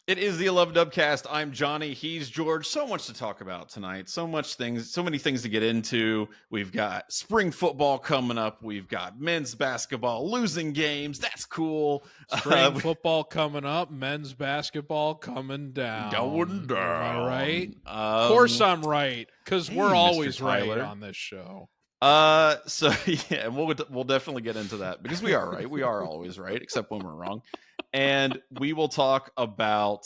It is the 11 Dubcast. I'm Johnny. He's George. So much to talk about tonight. So many things to get into. We've got spring football coming up. We've got men's basketball losing games. That's cool. Spring football coming up. Men's baskall coming down. Going down. Am I right? Of course I'm right, because we're always right on this show. So yeah, we'll definitely get into that because we are right. We are always right, except when we're wrong. And we will talk about,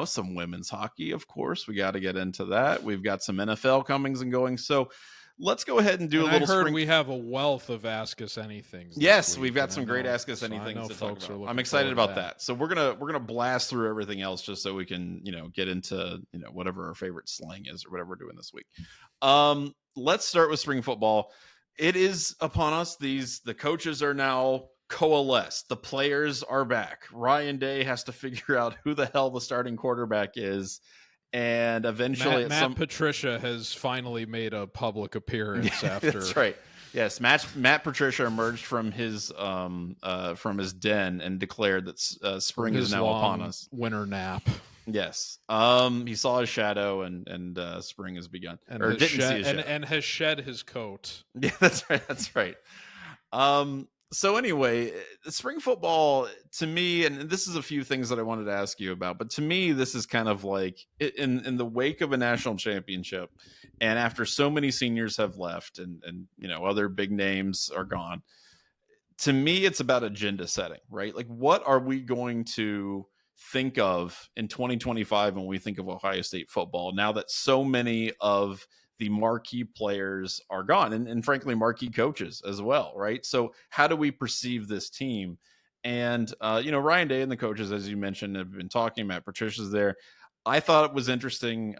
some women's hockey, of course. We got to get into that. We've got some NFL comings and going. So let's go ahead and do a little spring. We have a wealth of Ask Us Anythings. Yes, we've got some great Ask Us Anythings to talk about. I'm excited about that. So we're gonna blast through everything else just so we can, get into, whatever our favorite slang is or whatever we're doing this week. Let's start with spring football. It is upon us. The coaches are now coalesced. The players are back. Ryan Day has to figure out who the hell the starting quarterback is. And eventually Matt Patricia has finally made a public appearance after. That's right. Yes, Matt Patricia emerged from his den and declared that spring is now upon us. Winter nap. Yes. He saw his shadow and spring has begun. And has shed his coat. Yeah, that's right. That's right. So anyway, spring football to me, and this is a few things that I wanted to ask you about, but to me, this is kind of like in the wake of a national championship, and after so many seniors have left and other big names are gone, to me, it's about agenda setting, right? Like, what are we going to think of in 2025 when we think of Ohio State football now that so many of the marquee players are gone and frankly, marquee coaches as well. Right. So how do we perceive this team? And, Ryan Day and the coaches, as you mentioned, have been talking. Matt Patricia's there. I thought it was interesting.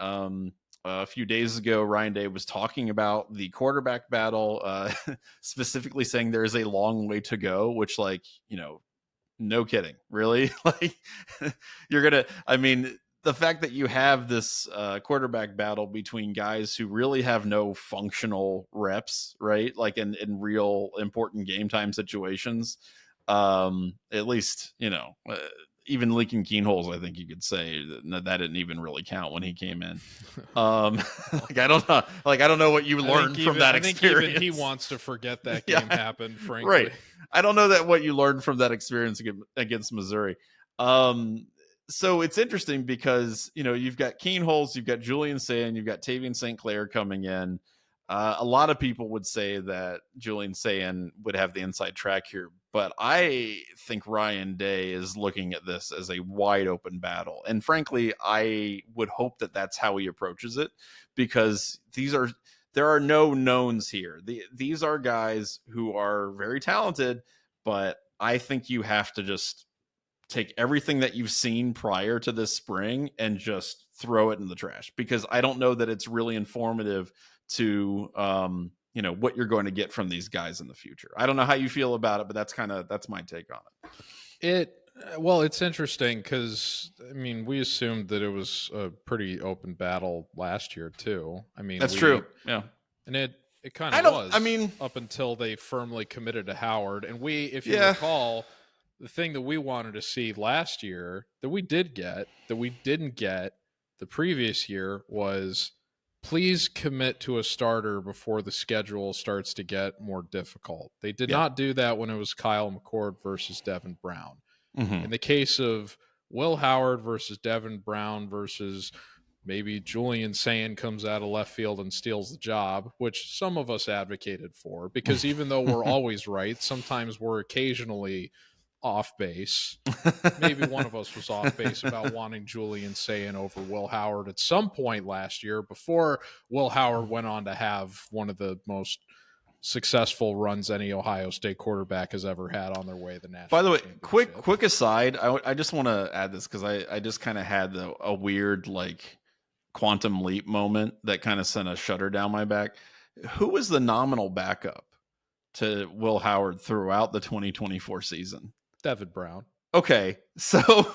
A few days ago, Ryan Day was talking about the quarterback battle, specifically saying there is a long way to go, which no kidding, really? The fact that you have this quarterback battle between guys who really have no functional reps, right? Like in real important game time situations, at least, even leaking keyholes, I think you could say that didn't even really count when he came in. I don't know what you learned from that experience. I think even he wants to forget that game happened, frankly. Right. I don't know what you learned from that experience against Missouri. So it's interesting because, you've got keyholes, you've got Julian Sayin, you've got Tavien St. Clair coming in. A lot of people would say that Julian Sayin would have the inside track here, but I think Ryan Day is looking at this as a wide open battle. And frankly, I would hope that that's how he approaches it, because there are no knowns here. These are guys who are very talented, but I think you have to just take everything that you've seen prior to this spring and just throw it in the trash, because I don't know that it's really informative to, what you're going to get from these guys in the future. I don't know how you feel about it, but that's my take on it. It's interesting because, we assumed that it was a pretty open battle last year too. That's true. Yeah. And it kind of was. Up until they firmly committed to Howard. And if you recall, the thing that we wanted to see last year that we did get, that we didn't get the previous year, was please commit to a starter before the schedule starts to get more difficult. They did not do that when it was Kyle McCord versus Devin Brown. Mm-hmm. In the case of Will Howard versus Devin Brown versus maybe Julian Sayin comes out of left field and steals the job, which some of us advocated for, because even though we're always right, sometimes we're occasionally off base. Maybe one of us was off base about wanting Julian Sayin over Will Howard at some point last year, before Will Howard went on to have one of the most successful runs any Ohio State quarterback has ever had on their way to the national. By the way, quick aside, I just want to add this because I just kind of had a weird quantum leap moment that kind of sent a shudder down my back. Who was the nominal backup to Will Howard throughout the 2024 season? Devin Brown. Okay, So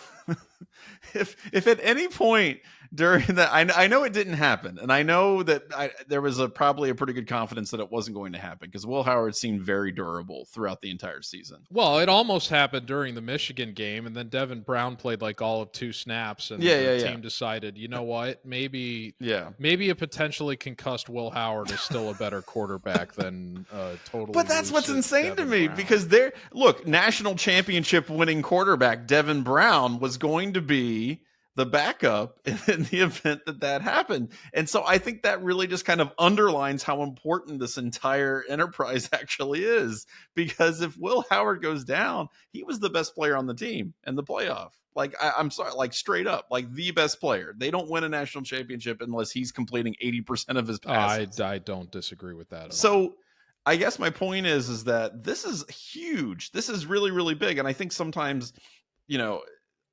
if at any point during that, I know it didn't happen, and I know that there was probably a pretty good confidence that it wasn't going to happen because Will Howard seemed very durable throughout the entire season. Well, it almost happened during the Michigan game, and then Devin Brown played like all of 2 snaps, and the team decided, you know what, maybe a potentially concussed Will Howard is still a better quarterback than totally. But that's what's insane Devin to me Brown. because national championship winning quarterback Devin Brown was going to be the backup in the event that happened. And so I think that really just kind of underlines how important this entire enterprise actually is, because if Will Howard goes down, he was the best player on the team in the playoff. Like, I'm sorry, like straight up, like the best player. They don't win a national championship unless he's completing 80% of his passes. I don't disagree with that at all. So I guess my point is that this is huge. This is really, really big. And I think sometimes,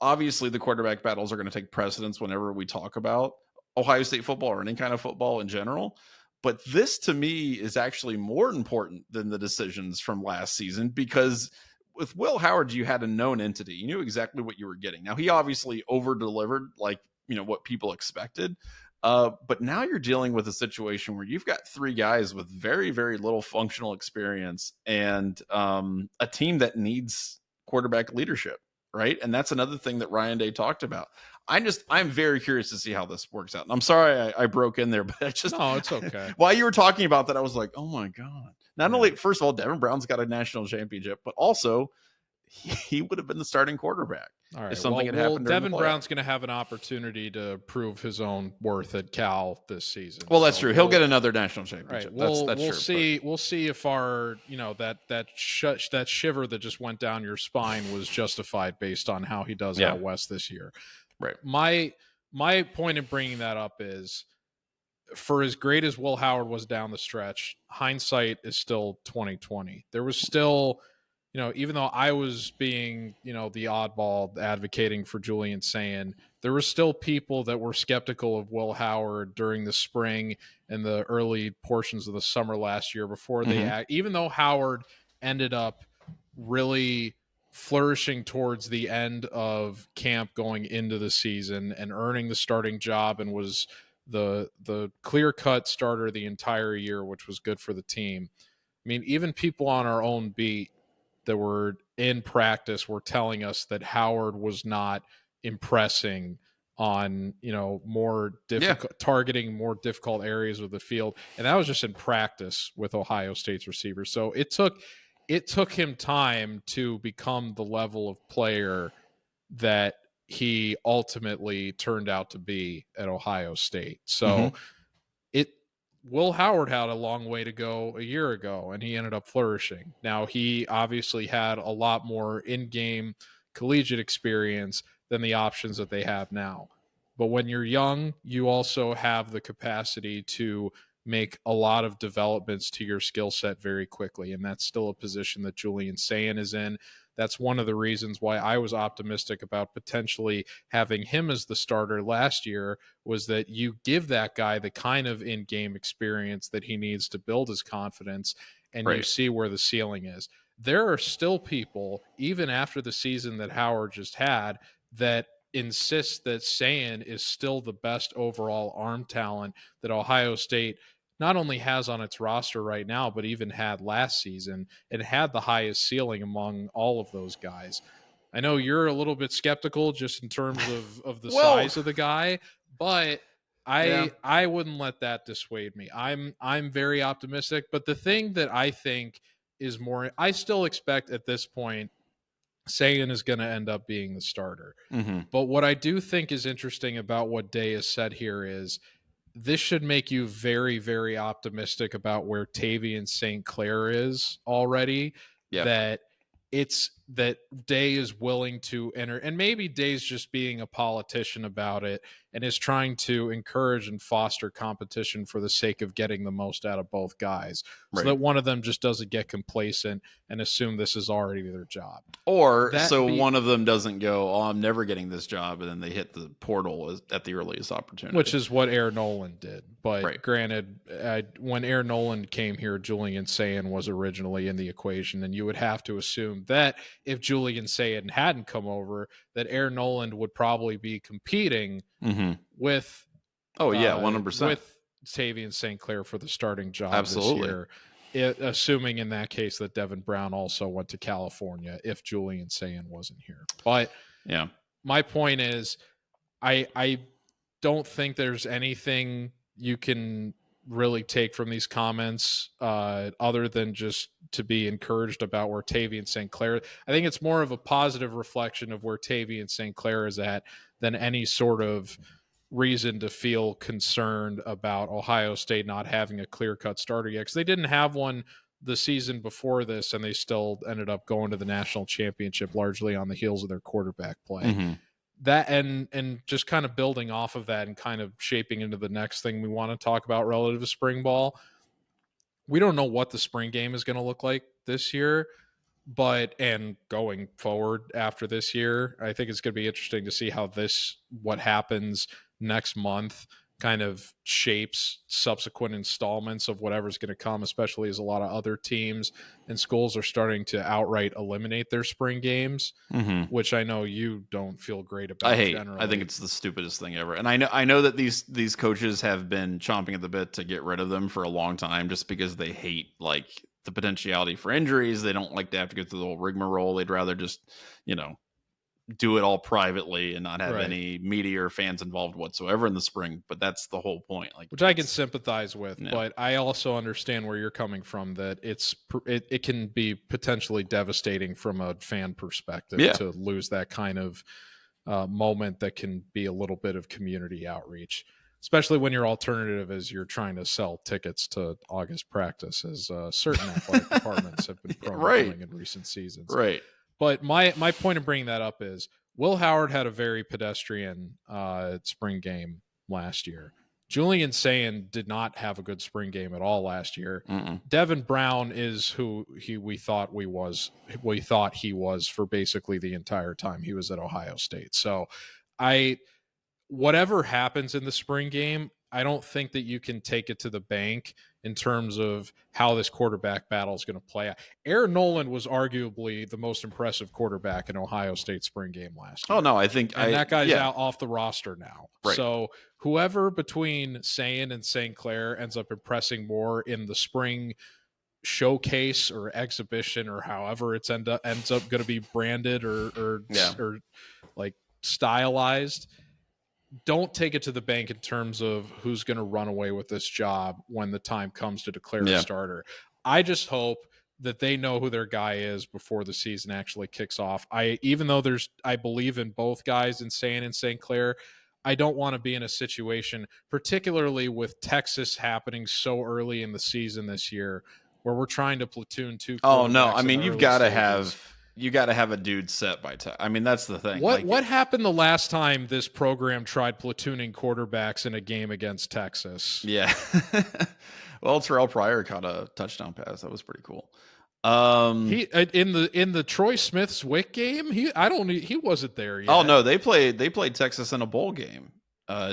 obviously the quarterback battles are going to take precedence whenever we talk about Ohio State football or any kind of football in general. But this to me is actually more important than the decisions from last season, because with Will Howard, you had a known entity. You knew exactly what you were getting. Now, he obviously over-delivered, like, what people expected. But now you're dealing with a situation where you've got 3 guys with very, very little functional experience and a team that needs quarterback leadership. Right. And that's another thing that Ryan Day talked about. I'm very curious to see how this works out. And I'm sorry I broke in there, but no, it's okay. While you were talking about that, I was like, oh my God. Not only, first of all, Devin Brown's got a national championship, but also he would have been the starting quarterback. All right. If something had happened. Devin Brown's going to have an opportunity to prove his own worth at Cal this season. Well, that's true. He'll get another national championship. Right. That's we'll true. See. We'll see if our, that shiver that just went down your spine was justified based on how he does out west this year. Right. My point in bringing that up is, for as great as Will Howard was down the stretch, hindsight is still 2020. There was still, even though I was being, the oddball advocating for Julian Sayin, there were still people that were skeptical of Will Howard during the spring and the early portions of the summer last year before they even though Howard ended up really flourishing towards the end of camp going into the season and earning the starting job and was the clear-cut starter the entire year, which was good for the team. I mean, even people on our own beat that were in practice were telling us that Howard was not impressing on, more difficult targeting more difficult areas of the field. And that was just in practice with Ohio State's receivers. So it took him time to become the level of player that he ultimately turned out to be at Ohio State. So Will Howard had a long way to go a year ago, and he ended up flourishing. Now, he obviously had a lot more in-game collegiate experience than the options that they have now. But when you're young, you also have the capacity to make a lot of developments to your skill set very quickly, and that's still a position that Julian Sayin is in. That's one of the reasons why I was optimistic about potentially having him as the starter last year, was that you give that guy the kind of in-game experience that he needs to build his confidence, and you see where the ceiling is. There are still people, even after the season that Howard just had, that insist that Sayin is still the best overall arm talent that Ohio State not only has on its roster right now, but even had last season, and had the highest ceiling among all of those guys. I know you're a little bit skeptical just in terms of the size of the guy, but I wouldn't let that dissuade me. I'm very optimistic, but the thing that I think is more, I still expect at this point Sayin is going to end up being the starter. But what I do think is interesting about what Day has said here is, this should make you very, very optimistic about where Tavien St. Clair is already. That Day is willing to enter, and maybe Day's just being a politician about it and is trying to encourage and foster competition for the sake of getting the most out of both guys, so that one of them just doesn't get complacent and assume this is already their job. Or one of them doesn't go, oh, I'm never getting this job, and then they hit the portal at the earliest opportunity. Which is what Air Nolan did. But granted, when Air Nolan came here, Julian Sayin was originally in the equation, and you would have to assume that if Julian Sayin hadn't come over, that Aaron Noland would probably be competing with 100%. with Tavien St. Clair for the starting job Absolutely. this year, assuming in that case that Devin Brown also went to California if Julian Sayin wasn't here. But yeah, my point is, I don't think there's anything you can really take from these comments other than just to be encouraged about where Tavien St. Clair. I think it's more of a positive reflection of where Tavien St. Clair is at than any sort of reason to feel concerned about Ohio State not having a clear-cut starter yet, because they didn't have one the season before this, and they still ended up going to the national championship largely on the heels of their quarterback play. That and just kind of building off of that and kind of shaping into the next thing we want to talk about relative to spring ball. We don't know what the spring game is going to look like this year, and going forward after this year, I think it's going to be interesting to see how what happens next month kind of shapes subsequent installments of whatever's going to come, especially as a lot of other teams and schools are starting to outright eliminate their spring games, which I know you don't feel great about. Generally. I think it's the stupidest thing ever. And I know that these coaches have been chomping at the bit to get rid of them for a long time, just because they hate like the potentiality for injuries. They don't like to have to go through the whole rigmarole. They'd rather just, do it all privately and not have any media or fans involved whatsoever in the spring. But that's the whole point. Which I can sympathize with, but I also understand where you're coming from, that it can be potentially devastating from a fan perspective to lose that kind of moment that can be a little bit of community outreach, especially when your alternative is you're trying to sell tickets to August practice, as certain athletic departments have been doing in recent seasons. Right. But my point of bringing that up is Will Howard had a very pedestrian spring game last year. Julian Sayin did not have a good spring game at all last year. Devin Brown is who we thought he was for basically the entire time he was at Ohio State. So whatever happens in the spring game, I don't think that you can take it to the bank in terms of how this quarterback battle is going to play out. Aaron Noland was arguably the most impressive quarterback in Ohio State spring game last year. Oh, no, I think that guy's out off the roster now. Right. So whoever between Sayin and St. Clair ends up impressing more in the spring showcase or exhibition, or however it's ends up going to be branded or like stylized, don't take it to the bank in terms of who's going to run away with this job when the time comes to declare a starter. I just hope that they know who their guy is before the season actually kicks off. Even though I believe in both guys in Sayin and St. Clair, I don't want to be in a situation, particularly with Texas happening so early in the season this year, where we're trying to platoon two. Oh no, I mean you've got to have a dude set by time. I mean, that's the thing. What happened the last time this program tried platooning quarterbacks in a game against Texas? Yeah. Well, Terrell Pryor caught a touchdown pass. That was pretty cool. He in the Troy Smith-Zwick game, he wasn't there yet. Oh no, they played Texas in a bowl game.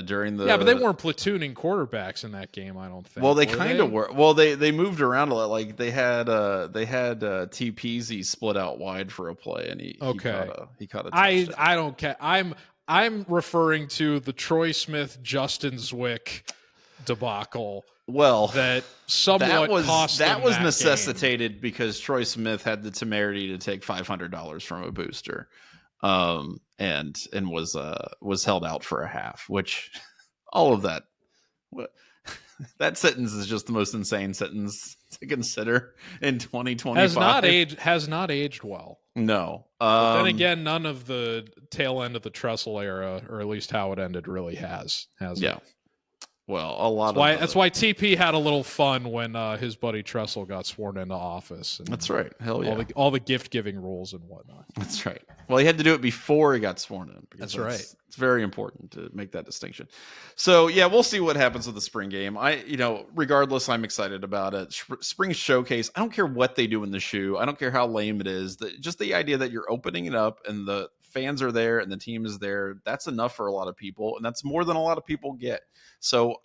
During the but they weren't platooning quarterbacks in that game, I don't think. Well, they kind of were. Well, they moved around a lot. Like they had T. Peasy split out wide for a play, and he caught a touchdown. I don't care. I'm referring to the Troy Smith Justin Zwick debacle. Well, that somewhat that was necessitated because Troy Smith had the temerity to take $500 from a booster. And was held out for a half, which all of that, that sentence is just the most insane sentence to consider in 2025. Has not aged well. No. But then again, none of the tail end of the Tressel era, or at least how it ended, really has yeah. it. Well, a lot that's why TP had a little fun when his buddy Tressel got sworn into office. That's right. Hell yeah. All the gift giving rules and whatnot. That's right. Well, he had to do it before he got sworn in. That's right. It's very important to make that distinction. So yeah, we'll see what happens with the spring game. Regardless, I'm excited about it. Spring showcase. I don't care what they do in the shoe. I don't care how lame it is. Just the idea that you're opening it up and the fans are there and the team is there. That's enough for a lot of people, and that's more than a lot of people get. So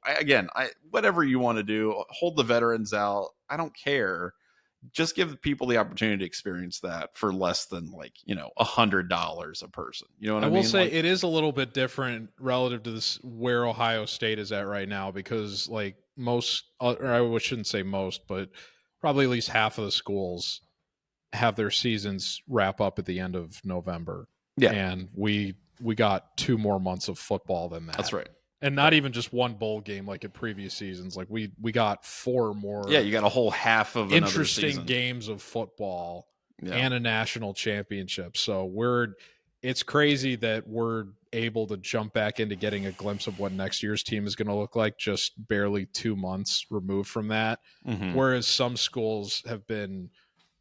whatever you want to do, hold the veterans out. I don't care. just give people the opportunity to experience that for less than like, $100 a person. You know what I mean? I will say it is a little bit different relative to this where Ohio State is at right now, because like most, or I shouldn't say most, but probably at least half of the schools have their seasons wrap up at the end of November. Yeah. And we got 2 more months of football than that. That's right. And not even just one bowl game like in previous seasons. Like we got 4 more. Yeah, you got a whole half of interesting games of football and a national championship. So it's crazy that we're able to jump back into getting a glimpse of what next year's team is going to look like just barely 2 months removed from that. Mm-hmm. Whereas some schools have been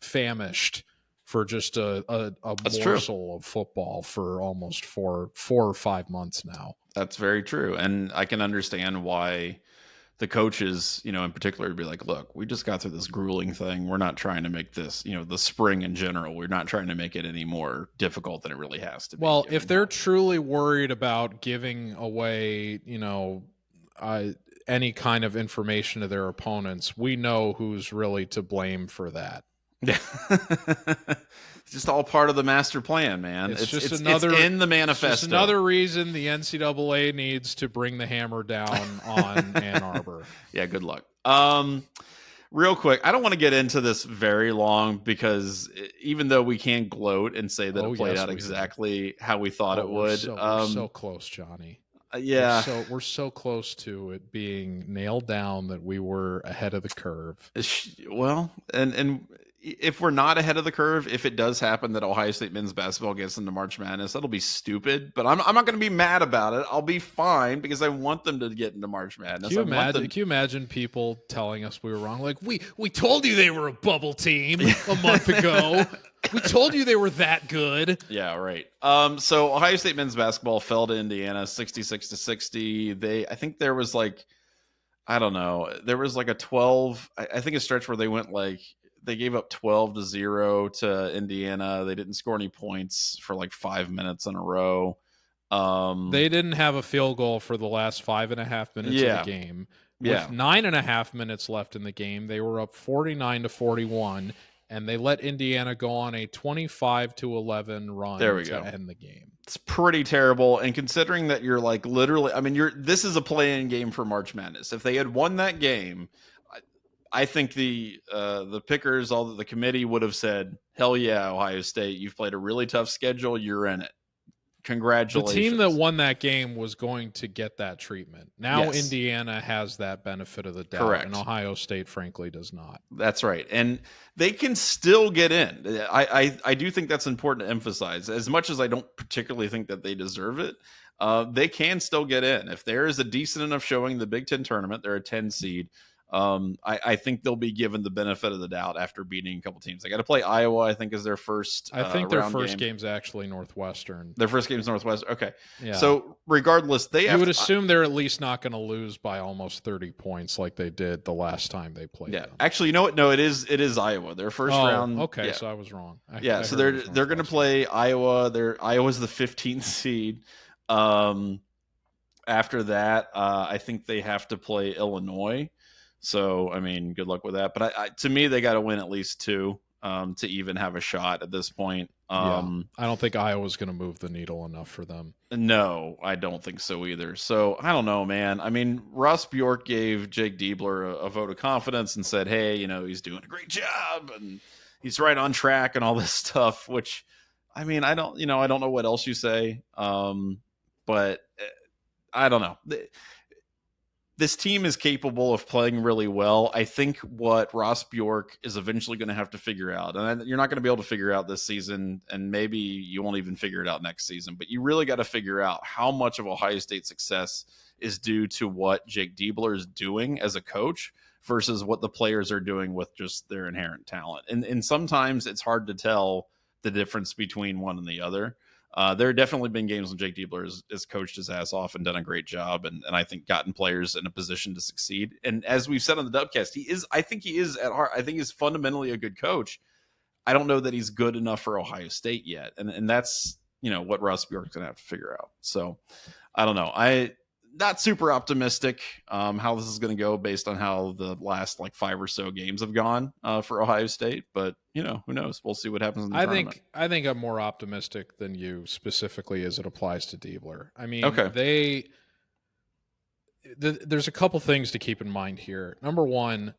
famished for just a morsel of football for almost 4 or 5 months now. That's very true. And I can understand why the coaches, in particular, would be like, look, we just got through this grueling thing. We're not trying to make this, the spring in general, we're not trying to make it any more difficult than it really has to be. Well, if they're truly worried about giving away, any kind of information to their opponents, we know who's really to blame for that. Yeah. It's just all part of the master plan, man. It's in the manifesto. It's just another reason the NCAA needs to bring the hammer down on Ann Arbor. Yeah, good luck. Real quick, I don't want to get into this very long because even though we can gloat and say that it played out exactly how we thought it would. We're so close, Johnny. Yeah. We're so close to it being nailed down that we were ahead of the curve. Well, and if we're not ahead of the curve, if it does happen that Ohio State men's basketball gets into March Madness, that'll be stupid. But I'm not going to be mad about it. I'll be fine because I want them to get into March Madness. Can you imagine people telling us we were wrong? Like, we told you they were a bubble team a month ago. We told you they were that good. Yeah, right. So Ohio State men's basketball fell to Indiana 66-60. I think there was like, I don't know, there was like a 12, I think a stretch where they went like, they gave up 12-0 to Indiana. They didn't score any points for like 5 minutes in a row. They didn't have a field goal for the last 5.5 minutes of the game. With 9.5 minutes left in the game, they were up 49-41, and they let Indiana go on a 25-11 run to end the game. It's pretty terrible. And considering that you're like literally, I mean, this is a play-in game for March Madness. If they had won that game, I think the pickers, all the committee would have said, hell yeah, Ohio State, you've played a really tough schedule. You're in it. Congratulations. The team that won that game was going to get that treatment. Now Indiana has that benefit of the doubt. Correct. And Ohio State, frankly, does not. That's right. And they can still get in. I do think that's important to emphasize. As much as I don't particularly think that they deserve it, they can still get in. If there is a decent enough showing in the Big Ten tournament, they're a 10 seed. I think they'll be given the benefit of the doubt after beating a couple teams. They got to play Iowa, I think, is their first. I think their first game's actually Northwestern. Their first game's Northwestern. Okay. Yeah. So regardless, you would assume they're at least not going to lose by almost 30 points like they did the last time they played. Yeah. Them. Actually, you know what? No, it is Iowa. Their first round. Okay, yeah. So I was wrong. So they're going to play Iowa. Iowa's the 15th seed. After that, I think they have to play Illinois. So, I mean, good luck with that. But to me, they got to win at least 2 to even have a shot at this point. I don't think Iowa's going to move the needle enough for them. No, I don't think so either. So, I don't know, man. I mean, Ross Bjork gave Jake Diebler a vote of confidence and said, hey, he's doing a great job and he's right on track and all this stuff, which, I mean, I don't know what else you say. But I don't know. This team is capable of playing really well. I think what Ross Bjork is eventually going to have to figure out, and you're not going to be able to figure out this season, and maybe you won't even figure it out next season, but you really got to figure out how much of Ohio State's success is due to what Jake Diebler is doing as a coach versus what the players are doing with just their inherent talent. And sometimes it's hard to tell the difference between one and the other. There have definitely been games when Jake Diebler has coached his ass off and done a great job, and I think gotten players in a position to succeed. And as we've said on the Dubcast, I think he is at heart. I think he's fundamentally a good coach. I don't know that he's good enough for Ohio State yet, and that's what Ross Bjork's gonna have to figure out. So I don't know. not super optimistic how this is going to go based on how the last like 5 or so games have gone for Ohio State. But who knows? We'll see what happens in the tournament. I think I'm more optimistic than you specifically as it applies to Diebler. I mean, okay. There's a couple things to keep in mind here. Number one,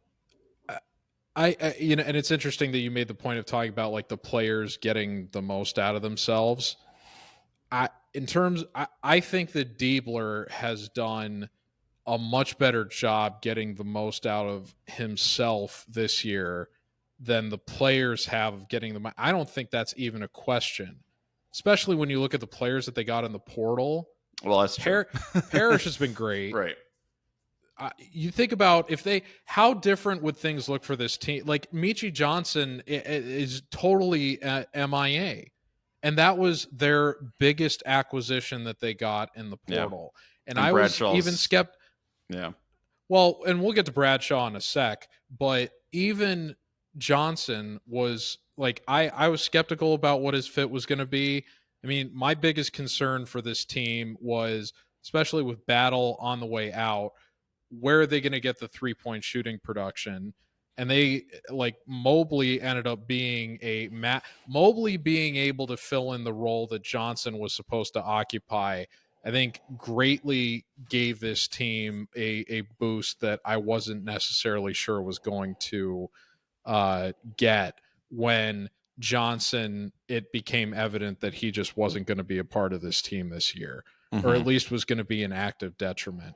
I and it's interesting that you made the point of talking about like the players getting the most out of themselves. I think that Diebler has done a much better job getting the most out of himself this year than the players have of getting them. I don't think that's even a question, especially when you look at the players that they got in the portal. Well, that's true. Parrish has been great. Right. You think about how different would things look for this team? Like Michi Johnson is totally MIA. And that was their biggest acquisition that they got in the portal. Yeah. And I was even skeptical. Yeah. Well, and we'll get to Bradshaw in a sec, but even Johnson was like, I was skeptical about what his fit was going to be. I mean, my biggest concern for this team was, especially with Battle on the way out, where are they going to get the 3-point shooting production? And they like Mobley ended up being Mobley being able to fill in the role that Johnson was supposed to occupy. I think greatly gave this team a boost that I wasn't necessarily sure was going to get when Johnson, it became evident that he just wasn't going to be a part of this team this year, or at least was going to be an active detriment.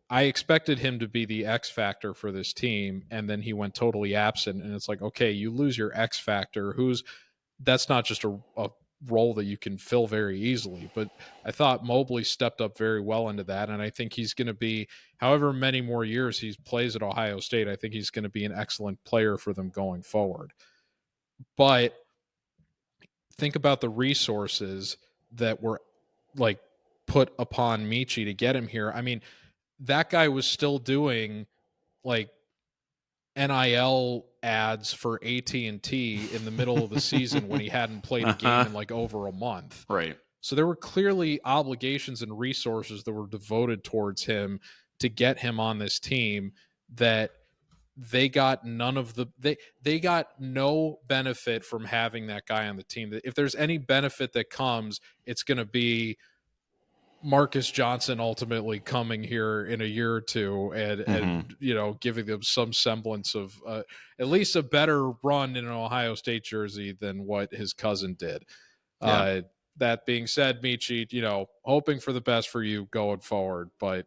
I expected him to be the X factor for this team, and then he went totally absent. And it's like, okay, you lose your X factor. That's not just a role that you can fill very easily. But I thought Mobley stepped up very well into that, and I think he's going to be, however many more years he plays at Ohio State, I think he's going to be an excellent player for them going forward. But think about the resources that were like put upon Michi to get him here. I mean, that guy was still doing like NIL ads for AT&T in the middle of the season when he hadn't played a game in like over a month. Right. So there were clearly obligations and resources that were devoted towards him to get him on this team that they got none of the they got no benefit from having that guy on the team. If there's any benefit that comes, it's going to be Marcus Johnson ultimately coming here in a year or two and giving them some semblance of at least a better run in an Ohio State jersey than what his cousin did. Yeah. That being said, Michi, hoping for the best for you going forward, but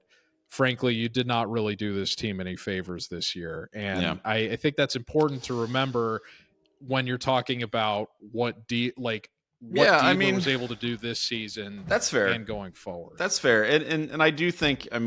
frankly, you did not really do this team any favors this year. And I think that's important to remember when you're talking about what Diebler was able to do this season. That's fair. And going forward. That's fair. And I do think, a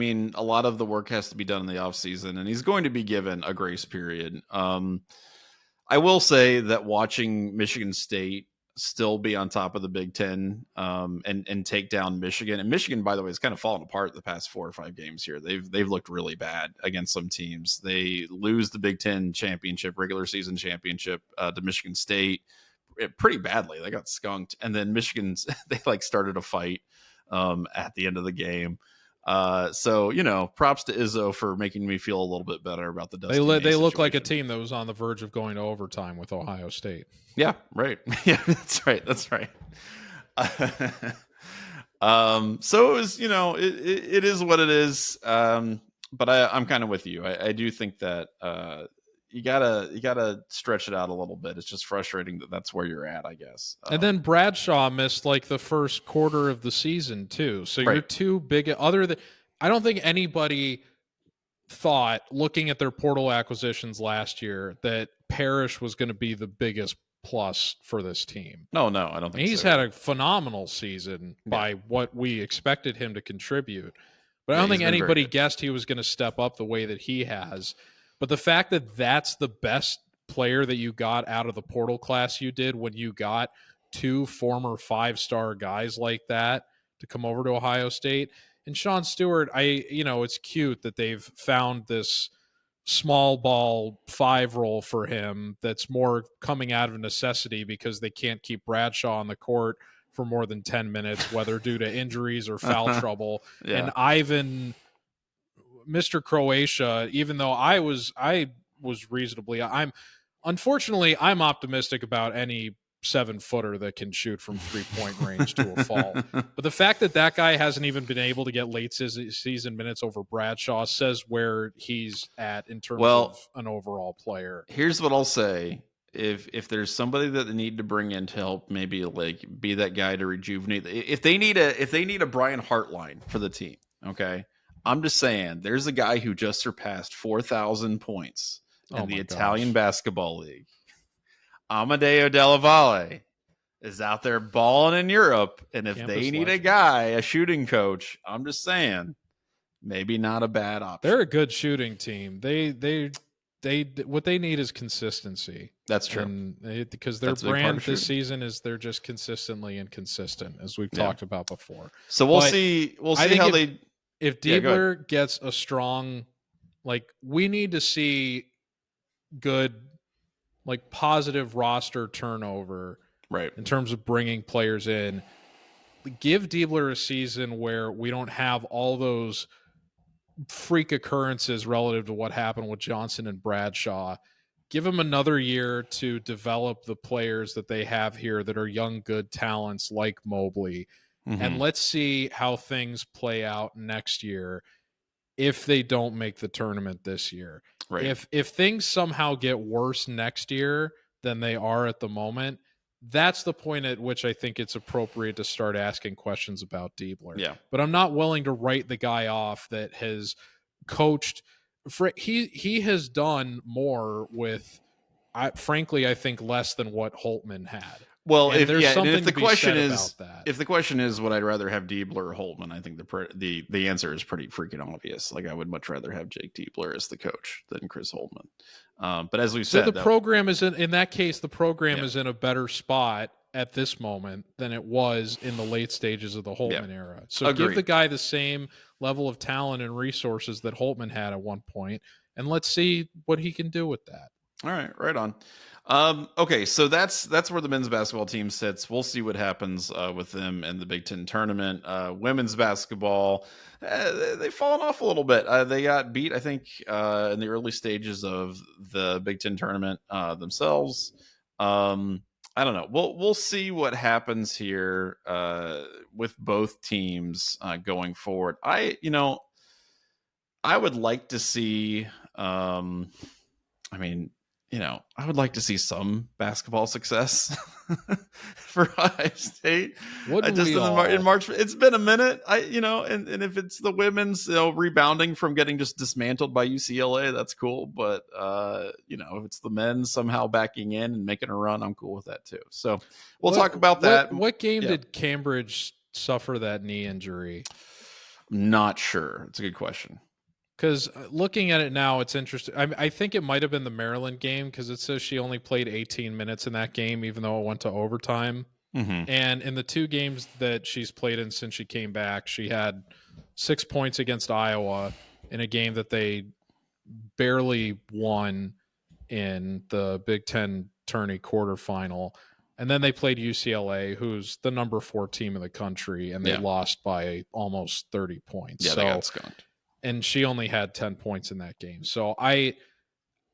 lot of the work has to be done in the offseason, and he's going to be given a grace period. I will say that watching Michigan State still be on top of the Big Ten and take down Michigan. And Michigan, by the way, has kind of fallen apart the past 4 or 5 games here. They've looked really bad against some teams. They lose the Big Ten championship, regular season championship to Michigan State pretty badly. They got skunked, and then Michigan's they started a fight at the end of the game. So props to Izzo for making me feel a little bit better about the Dusty May they look like a team that was on the verge of going to overtime with Ohio State. Yeah, right. Yeah, that's right. So it was, it is what it is. But I'm kind of with you. I do think that you gotta stretch it out a little bit. It's just frustrating that that's where you're at, I guess. And then Bradshaw missed like the first quarter of the season too. So you're too big. I don't think anybody thought, looking at their portal acquisitions last year, that Parrish was going to be the biggest plus for this team. No, I don't think he's had a phenomenal season by what we expected him to contribute. But I don't think anybody guessed he was going to step up the way that he has. But the fact that that's the best player that you got out of the portal class you did, when you got 2 former 5-star guys like that to come over to Ohio State. And Sean Stewart, it's cute that they've found this small ball 5 role for him that's more coming out of necessity because they can't keep Bradshaw on the court for more than 10 minutes, whether due to injuries or foul trouble. Yeah. And Ivan, Mr. Croatia, even though I was reasonably, unfortunately, I'm optimistic about any 7-footer that can shoot from 3-point range to a fall. But the fact that guy hasn't even been able to get late season minutes over Bradshaw says where he's at in terms of an overall player. Here's what I'll say. If there's somebody that they need to bring in to help maybe like be that guy to rejuvenate, if they need a Brian Hartline for the team, okay? I'm just saying there's a guy who just surpassed 4,000 points in the Italian basketball league. Amadeo Della Valle is out there balling in Europe, and if they need a guy, a shooting coach, I'm just saying, maybe not a bad option. They're a good shooting team. They what they need is consistency. That's true. Because their brand this season is they're just consistently inconsistent, as we've talked about before. So we'll see how if Diebler gets a strong, like, we need to see good, like, positive roster turnover, right, in terms of bringing players in. Give Diebler a season where we don't have all those freak occurrences relative to what happened with Johnson and Bradshaw. Give him another year to develop the players that they have here that are young, good talents like Mobley. Mm-hmm. And let's see how things play out next year if they don't make the tournament this year. Right. If things somehow get worse next year than they are at the moment, that's the point at which I think it's appropriate to start asking questions about Diebler. Yeah. But I'm not willing to write the guy off that has coached. He has done more with, frankly, I think less than what Holtman had. Well, if the question is would I rather have Diebler or Holtman, I think the answer is pretty freaking obvious. Like, I would much rather have Jake Diebler as the coach than Chris Holtman. But as we've said, the program is in that case, the program is in a better spot at this moment than it was in the late stages of the Holtman era. So Agreed. Give the guy the same level of talent and resources that Holtman had at one point, and let's see what he can do with that. All right, right on. Okay, so that's where the men's basketball team sits. We'll see what happens with them in the Big Ten tournament. Women's basketball, they've fallen off a little bit. They got beat, I think, in the early stages of the Big Ten tournament themselves. I don't know. We'll see what happens here with both teams going forward. I would like to see. I would like to see some basketball success for Ohio State. In March, it's been a minute. And if it's the women's, rebounding from getting just dismantled by UCLA, that's cool. But if it's the men somehow backing in and making a run, I'm cool with that too. So we'll talk about that. What game did Cambridge suffer that knee injury? I'm not sure. It's a good question. Because looking at it now, it's interesting. I think it might have been the Maryland game because it says she only played 18 minutes in that game, even though it went to overtime. Mm-hmm. And in the 2 games that she's played in since she came back, she had 6 points against Iowa in a game that they barely won in the Big Ten Tourney quarterfinal. And then they played UCLA, who's the number 4 team in the country, and they lost by almost 30 points. Yeah, they got skunked. And she only had 10 points in that game. So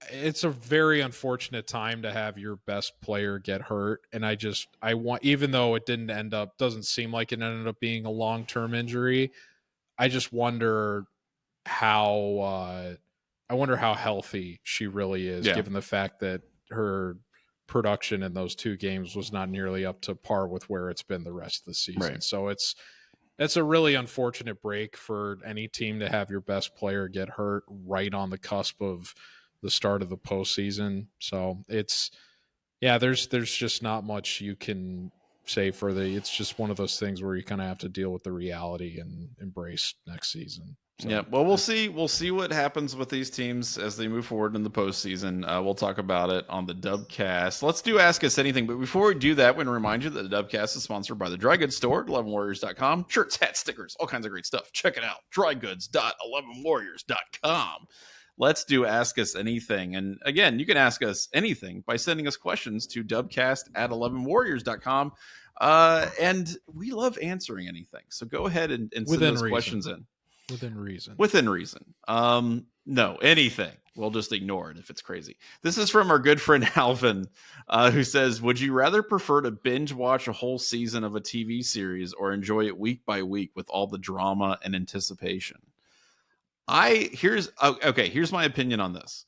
it's a very unfortunate time to have your best player get hurt. And I want, even though it doesn't seem like it ended up being a long-term injury, I just wonder how healthy she really is, given the fact that her production in those 2 games was not nearly up to par with where it's been the rest of the season. Right. So it's a really unfortunate break for any team to have your best player get hurt right on the cusp of the start of the postseason. So there's just not much you can say further. It's just one of those things where you kind of have to deal with the reality and embrace next season. So, yeah, well, we'll see what happens with these teams as they move forward in the postseason. We'll talk about it on the Dubcast. Let's do Ask Us Anything. But before we do that, we want to remind you that the Dubcast is sponsored by the Dry Goods Store at 11warriors.com. Shirts, hats, stickers, all kinds of great stuff. Check it out. Drygoods.11warriors.com. let's do Ask Us Anything. And again, you can ask us anything by sending us questions to dubcast@11warriors.com. And we love answering anything. So go ahead and send those questions in. Within reason. Within reason. No, anything. We'll just ignore it if it's crazy. This is from our good friend Alvin, who says, would you rather prefer to binge watch a whole season of a TV series or enjoy it week by week with all the drama and anticipation? Here's my opinion on this.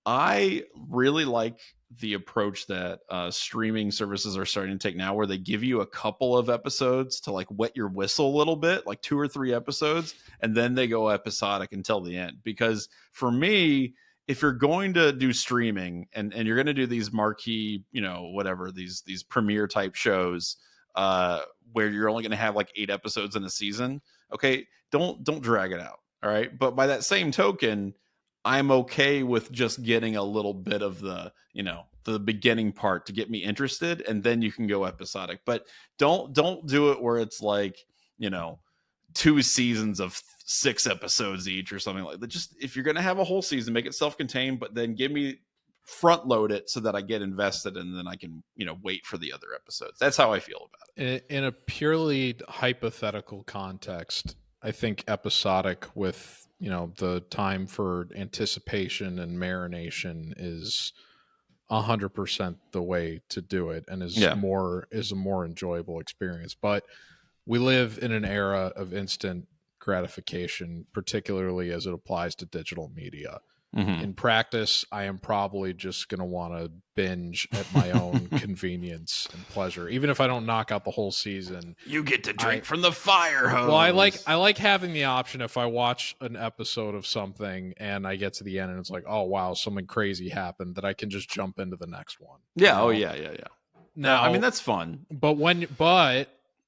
I really like the approach that streaming services are starting to take now, where they give you a couple of episodes to like wet your whistle a little bit, like 2 or 3 episodes, and then they go episodic until the end. Because for me, if you're going to do streaming and you're going to do these marquee, whatever, these premiere type shows, where you're only going to have like 8 episodes in a season, okay, don't drag it out. All right. But by that same token, I'm okay with just getting a little bit of the beginning part to get me interested, and then you can go episodic. But don't do it where it's like, 2 seasons of 6 episodes each or something like that. Just, if you're going to have a whole season, make it self-contained, but then front load it so that I get invested, and then I can, wait for the other episodes. That's how I feel about it. In a purely hypothetical context, I think episodic with the time for anticipation and marination is 100% the way to do it, and is a more enjoyable experience. But we live in an era of instant gratification, particularly as it applies to digital media. Mm-hmm. In practice, I am probably just going to want to binge at my own convenience and pleasure. Even if I don't knock out the whole season, you get to drink from the fire hose. Well, I like having the option, if I watch an episode of something and I get to the end and it's like, oh wow, something crazy happened, that I can just jump into the next one. Yeah. Oh yeah. Now, I mean, that's fun. But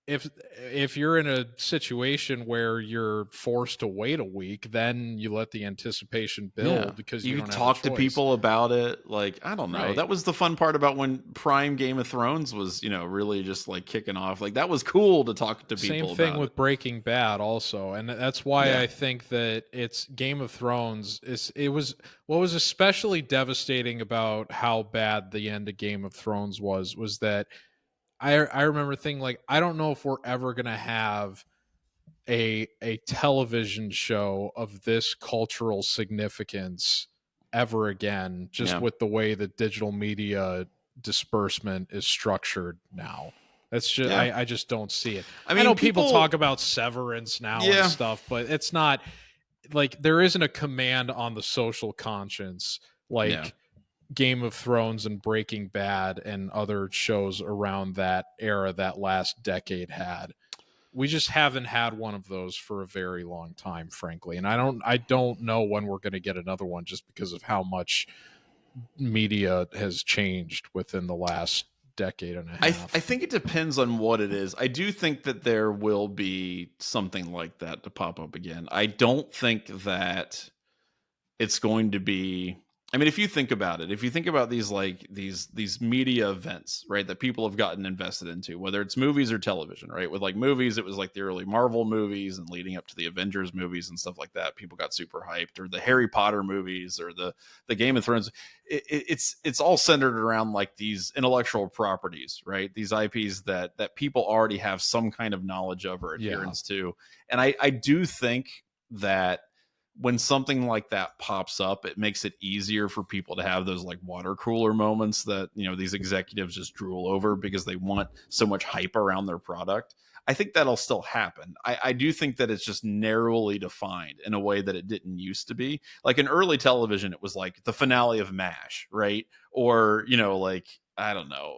if you're in a situation where you're forced to wait a week, then you let the anticipation build, because you don't talk to people about it. Like, I don't know. Right. That was the fun part about when Prime Game of Thrones was, really just like kicking off. Like, that was cool to talk to people about. Same thing with Breaking Bad also. And that's why I think that it's Game of Thrones what was especially devastating about how bad the end of Game of Thrones was that I remember thinking, like, I don't know if we're ever going to have a television show of this cultural significance ever again, just with the way that digital media disbursement is structured now. That's just, I just don't see it. I mean, I know people talk about Severance now and stuff, but it's not like, there isn't a command on the social conscience like Game of Thrones and Breaking Bad and other shows around that era, that last decade had. We just haven't had one of those for a very long time, frankly. And I don't know when we're going to get another one, just because of how much media has changed within the last decade and a half. I think it depends on what it is. I do think that there will be something like that to pop up again. I don't think that it's going to be, I mean, if you think about it, if you think about these media events, right, that people have gotten invested into, whether it's movies or television, right? With like movies, it was like the early Marvel movies and leading up to the Avengers movies and stuff like that. People got super hyped, or the Harry Potter movies, or the Game of Thrones. It's all centered around like these intellectual properties, right? These IPs that people already have some kind of knowledge of or adherence to. And I do think that when something like that pops up, it makes it easier for people to have those like water cooler moments that, these executives just drool over because they want so much hype around their product. I think that'll still happen. I do think that it's just narrowly defined in a way that it didn't used to be. Like in early television, it was like the finale of MASH, right? Or, like, I don't know,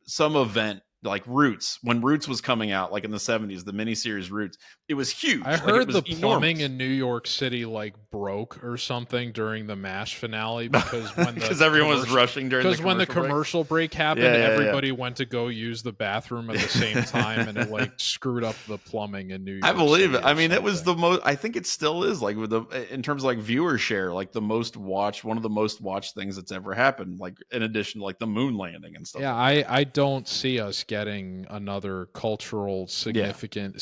some event like Roots, when Roots was coming out, like in the 70s, the miniseries Roots, it was huge. I heard the plumbing in New York City like broke or something during the MASH finale, because when everyone was rushing during when the commercial break happened, everybody went to go use the bathroom at the same time, and it like screwed up the plumbing in New York. I believe it. I mean, it was the most. I think it still is, like, with in terms of like viewer share, like one of the most watched things that's ever happened. Like, in addition to like the moon landing and stuff. Yeah, I don't see us getting another culturally significant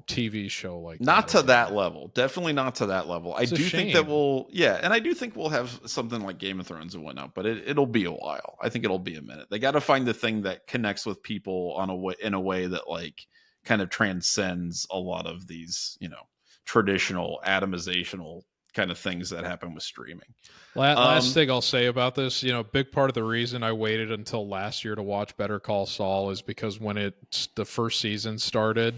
TV show like not to that level. Definitely not to that level. I do think that and I do think we'll have something like Game of Thrones and whatnot, but it'll be a while. I think it'll be a minute. They got to find the thing that connects with people in a way that like kind of transcends a lot of these, traditional atomizational kind of things that happen with streaming. Last thing I'll say about this, big part of the reason I waited until last year to watch Better Call Saul is because when the first season started,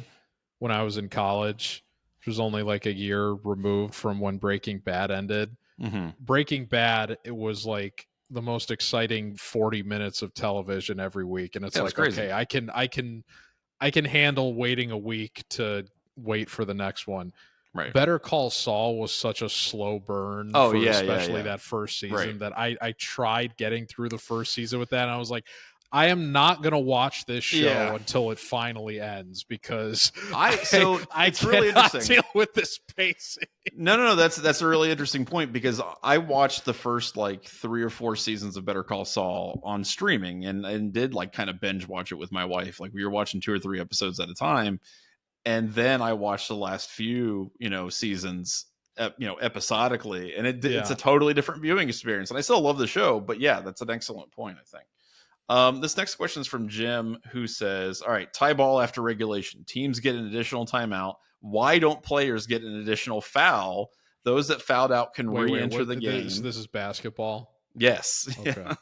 when I was in college, which was only like a year removed from when Breaking Bad ended. Mm-hmm. Breaking Bad, it was like the most exciting 40 minutes of television every week, and it's like, okay, I can handle waiting a week to wait for the next one. Right. Better Call Saul was such a slow burn, especially that first season, that I tried getting through the first season with that, and I was like, I am not going to watch this show until it finally ends because I it's really interesting. Deal with this pacing. No, that's a really interesting point because I watched the first like 3 or 4 seasons of Better Call Saul on streaming and did like kind of binge watch it with my wife. Like we were watching 2 or 3 episodes at a time. And then I watched the last few, seasons, episodically, and it's a totally different viewing experience. And I still love the show, but yeah, that's an excellent point, I think. This next question is from Jim, who says, all right, tie ball after regulation. Teams get an additional timeout. Why don't players get an additional foul? Those that fouled out can re-enter the game. This is basketball? Yes. Okay. Yeah.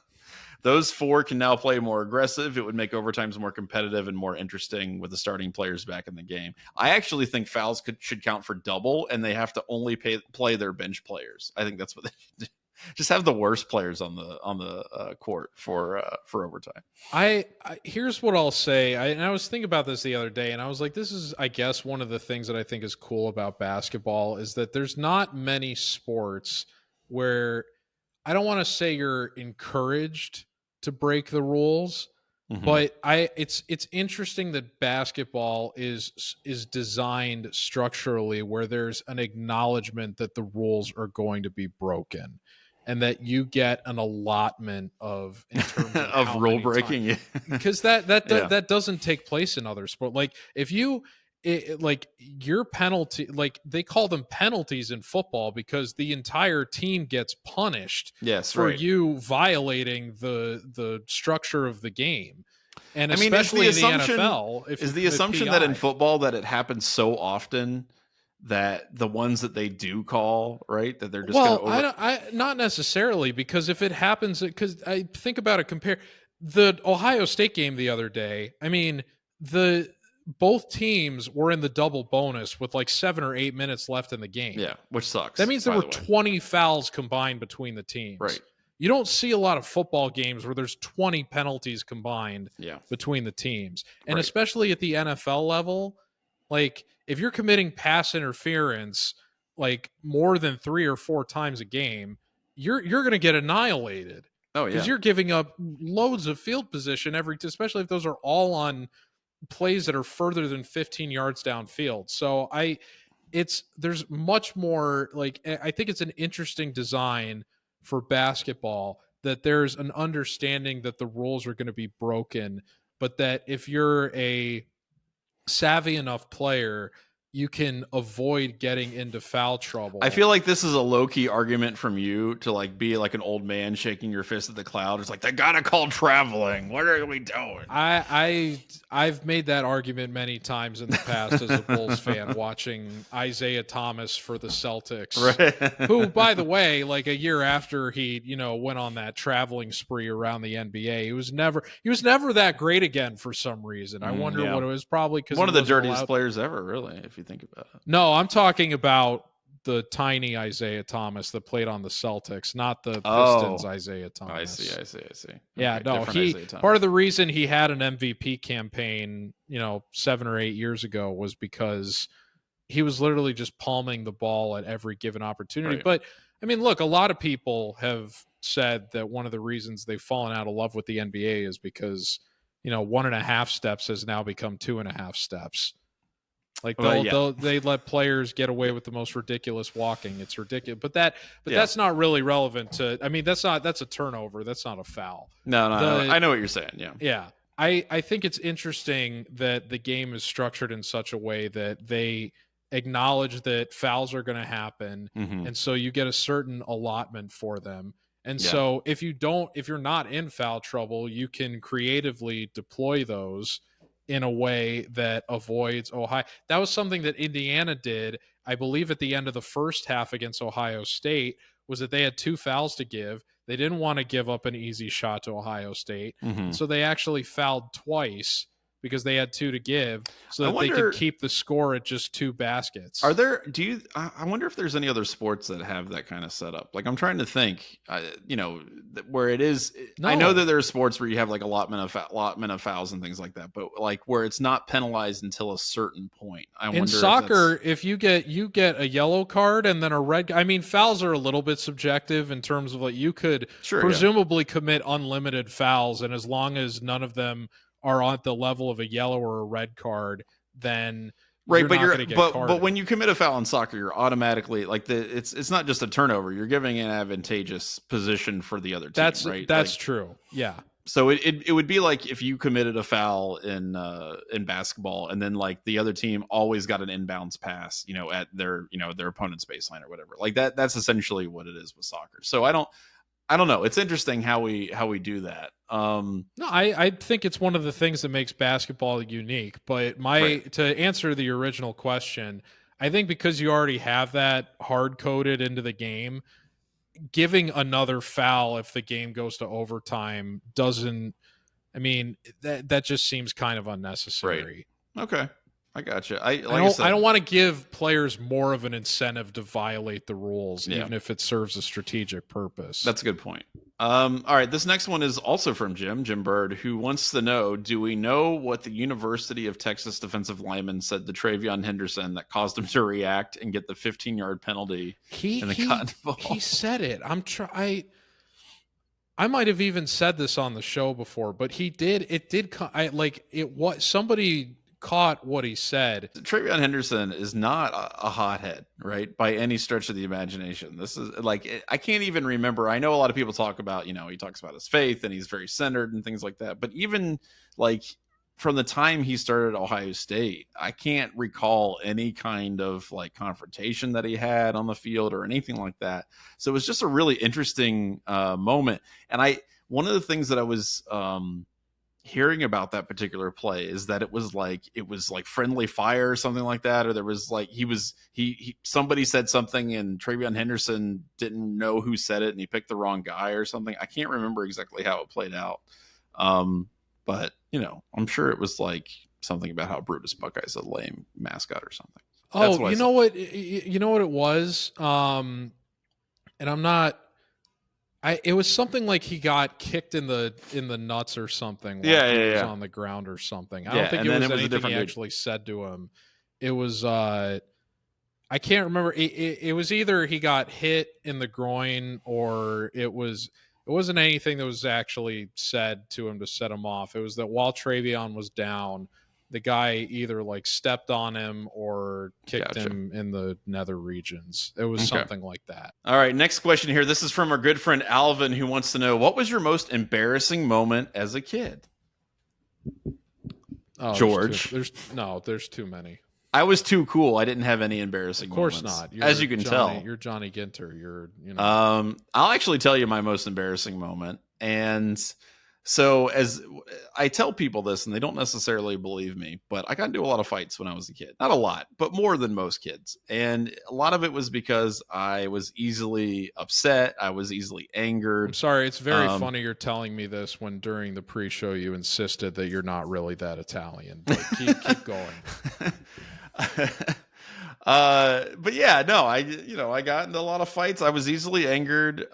Those 4 can now play more aggressive. It would make overtimes more competitive and more interesting with the starting players back in the game. I actually think fouls should count for double, and they have to only play their bench players. I think that's what they should do. Just have the worst players on the court for overtime. Here's what I'll say. I was thinking about this the other day, and I was like, this is, I guess, one of the things that I think is cool about basketball is that there's not many sports where I don't want to say you're encouraged to break the rules, but it's interesting that basketball is designed structurally where there's an acknowledgement that the rules are going to be broken. And that you get an allotment of in terms of rule breaking, because that doesn't take place in other sports. Like if you your penalty, like they call them penalties in football because the entire team gets punished for you violating the structure of the game. And especially in the NFL, is the assumption that in football that it happens so often that the ones that they do call, right, that they're just I not necessarily, because if it happens, because I think about it, compare the Ohio State game the other day. I mean, both teams were in the double bonus with like 7 or 8 minutes left in the game. Yeah, which sucks. That means there were 20 fouls combined between the teams. Right. You don't see a lot of football games where there's 20 penalties combined between the teams. And especially at the NFL level, like if you're committing pass interference like more than 3 or 4 times a game, you're going to get annihilated. Oh yeah. Because you're giving up loads of field position especially if those are all on plays that are further than 15 yards downfield. So there's much more, like, I think it's an interesting design for basketball that there's an understanding that the rules are going to be broken, but that if you're a savvy enough player, you can avoid getting into foul trouble. I feel like this is a low-key argument from you to like be like an old man shaking your fist at the cloud. It's like, they gotta call traveling. What are we doing? I've made that argument many times in the past as a Bulls fan, watching Isaiah Thomas for the Celtics, who, by the way, like a year after he went on that traveling spree around the NBA, he was never that great again for some reason. I wonder what it was. Probably because one of the dirtiest players ever, really, if you think about it. No, I'm talking about the tiny Isaiah Thomas that played on the Celtics, not the Pistons Isaiah Thomas. I see. Yeah, okay, no, part of the reason he had an MVP campaign, 7 or 8 years ago was because he was literally just palming the ball at every given opportunity. Right. But I mean, look, a lot of people have said that one of the reasons they've fallen out of love with the NBA is because, 1.5 steps has now become 2.5 steps. Like they let players get away with the most ridiculous walking. It's ridiculous, but that's not really relevant to. I mean, that's a turnover. That's not a foul. No. I know what you're saying. Yeah. Yeah. I think it's interesting that the game is structured in such a way that they acknowledge that fouls are going to happen. Mm-hmm. And so you get a certain allotment for them. And Yeah. so if you're not in foul trouble, you can creatively deploy those in a way that avoids Ohio. That was something that Indiana did, I believe, at the end of the first half against Ohio State, was that they had 2 fouls to give. They didn't want to give up an easy shot to Ohio State. Mm-hmm. And so they actually fouled twice because they had 2 to give, so that they could keep the score at just 2 baskets. I wonder if there's any other sports that have that kind of setup. Like, I'm trying to think, where it is. No. I know that there are sports where you have like allotment of fouls and things like that, but like where it's not penalized until a certain point. In soccer, if you get a yellow card and then a red, I mean, fouls are a little bit subjective in terms of like you could presumably commit unlimited fouls, and as long as none of them are at the level of a yellow or a red card, then but when you commit a foul in soccer, you're automatically like it's not just a turnover. You're giving an advantageous position for the other team. That's true. Yeah. So it would be like if you committed a foul in basketball, and then like the other team always got an inbounds pass, at their opponent's baseline or whatever. Like that. That's essentially what it is with soccer. So I don't know. It's interesting how we do that. No, I think it's one of the things that makes basketball unique. But to answer the original question, I think because you already have that hard coded into the game, giving another foul if the game goes to overtime doesn't. I mean, that just seems kind of unnecessary. Right. Okay. I gotcha. I don't want to give players more of an incentive to violate the rules, even if it serves a strategic purpose. That's a good point. All right. This next one is also from Jim Bird, who wants to know, do we know what the University of Texas defensive lineman said to TreVeyon Henderson that caused him to react and get the 15-yard penalty in the Cotton Bowl? He said it. I might have even said this on the show before, but he did. It did. Somebody caught what he said. TreVeyon Henderson is not a hothead, right? By any stretch of the imagination. This is like, I can't even remember. I know a lot of people talk about, he talks about his faith and he's very centered and things like that. But even like from the time he started at Ohio State, I can't recall any kind of like confrontation that he had on the field or anything like that. So it was just a really interesting moment. And one of the things that I was, hearing about that particular play is that it was like friendly fire or something like that, or there was like somebody said something and TreVeyon Henderson didn't know who said it and he picked the wrong guy or something. I can't remember exactly how it played out, but I'm sure it was like something about how Brutus Buckeye is a lame mascot or something. Oh, you know what it was, and I'm not. It was something like he got kicked in the nuts or something. He was on the ground or something. I don't think it was anything he actually said to him. It was I can't remember. It was either he got hit in the groin or it wasn't anything that was actually said to him to set him off. It was that while TreVeyon was down, the guy either like stepped on him or kicked him in the nether regions. It was something like that. All right. Next question here. This is from our good friend Alvin, who wants to know, what was your most embarrassing moment as a kid? Oh, George. There's too many. I was too cool. I didn't have any embarrassing moments. Of course not. As you can tell. You're Johnny Ginter. I'll actually tell you my most embarrassing moment. And so as I tell people this and they don't necessarily believe me, but I got into a lot of fights when I was a kid. Not a lot, but more than most kids. And a lot of it was because I was easily upset. I was easily angered. I'm sorry. It's very funny you're telling me this when during the pre-show you insisted that you're not really that Italian. But keep going. But yeah, no, I got into a lot of fights. I was easily angered.